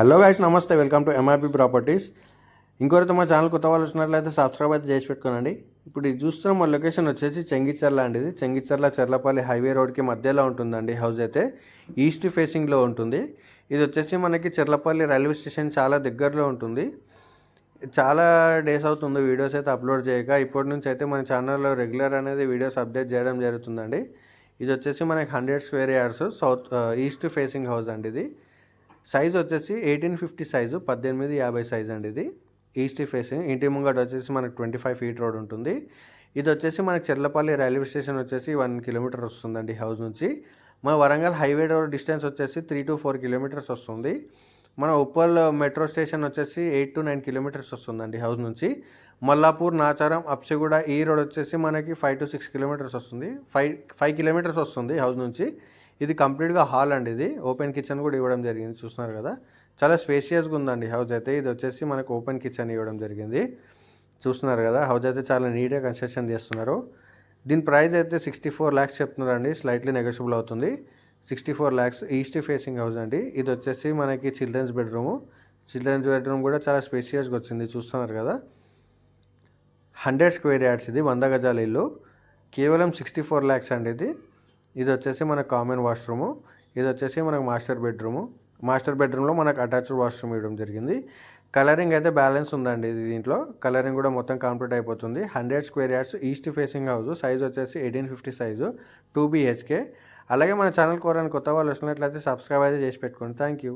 Hello guys, నమస్తే. Welcome to MRP properties. ఇంకొకరితో మా ఛానల్ కొత్త వాళ్ళు వచ్చినట్లయితే సబ్స్క్రైబ్ అయితే చేసి పెట్టుకోనండి. ఇప్పుడు ఇది చూస్తున్న మా లొకేషన్ వచ్చేసి చెంగిచెర్ల అండి. ఇది చెంగిచెర్ల చెర్లపల్లి హైవే రోడ్కి మధ్యలో ఉంటుందండి. హౌస్ అయితే ఈస్ట్ ఫేసింగ్లో ఉంటుంది. ఇది వచ్చేసి మనకి చెర్లపల్లి రైల్వే స్టేషన్ చాలా దగ్గరలో ఉంటుంది. చాలా డేస్ అవుతుంది వీడియోస్ అయితే అప్లోడ్ చేయక. ఇప్పటి నుంచి అయితే మన ఛానల్లో రెగ్యులర్ అనేది వీడియోస్ అప్డేట్ చేయడం జరుగుతుందండి. ఇది వచ్చేసి మనకి 100 square yards east facing house అండి. ఇది సైజ్ వచ్చేసి 1850 సైజు, 1850 సైజ్ అండి. ఇది ఈస్ట్ ఫేసింగ్. ఇంటి ముంగట వచ్చేసి మనకు 25 ఫీట్ రోడ్ ఉంటుంది. ఇది వచ్చేసి మనకి చెర్లపల్లి రైల్వే స్టేషన్ వచ్చేసి 1 కిలోమీటర్ వస్తుందండి హౌస్ నుంచి. మన వరంగల్ హైవే రోడ్ డిస్టెన్స్ వచ్చేసి 3 to 4 కిలోమీటర్స్ వస్తుంది. మన ఉప్పల్ మెట్రో స్టేషన్ వచ్చేసి 8 to 9 కిలోమీటర్స్ వస్తుందండి హౌస్ నుంచి. మల్లాపూర్, నాచారం, అప్సిగూడ ఈ రోడ్ వచ్చేసి మనకి 5 to 6 కిలోమీటర్స్ వస్తుంది. 5 కిలోమీటర్స్ వస్తుంది హౌస్ నుంచి. ఇది కంప్లీట్గా హాల్ అండి. ఇది ఓపెన్ కిచెన్ కూడా ఇవ్వడం జరిగింది, చూస్తున్నారు కదా. చాలా స్పేషియస్గా ఉందండి హౌస్ అయితే. ఇది వచ్చేసి మనకు ఓపెన్ కిచెన్ ఇవ్వడం జరిగింది, చూస్తున్నారు కదా. హౌస్ అయితే చాలా నీట్గా కన్స్ట్రక్షన్ చేస్తున్నారు. దీని ప్రైస్ అయితే 64 lakhs చెప్తున్నారండి. స్లైట్లీ నెగోషియబుల్ అవుతుంది. 64 lakhs. ఈస్ట్ ఫేసింగ్ హౌస్ అండి. ఇది వచ్చేసి మనకి చిల్డ్రన్స్ బెడ్రూమ్ కూడా చాలా స్పేషియస్గా వచ్చింది, చూస్తున్నారు కదా. 100 స్క్వేర్ యార్డ్స్. ఇది 100 గజాల ఇల్లు. కేవలం 64 lakhs అండి. ఇది వచ్చేసి మన కామన్ వాష్రూము. ఇది వచ్చేసి మనకు మాస్టర్ బెడ్రూమ్లో మనకు అటాచ్డ్ వాష్రూమ్ ఇవ్వడం జరిగింది. కలరింగ్ అయితే బ్యాలెన్స్ ఉందండి. దీంట్లో కలరింగ్ కూడా మొత్తం కంప్లీట్ అయిపోతుంది. 100 square yards east facing house. Size వచ్చేసి 1850 సైజు, 2 BHK. అలాగే మన ఛానల్ కోరని కొత్త వాళ్ళు వచ్చినట్లయితే సబ్స్క్రైబ్ అయితే చేసి పెట్టుకోండి. Thank you.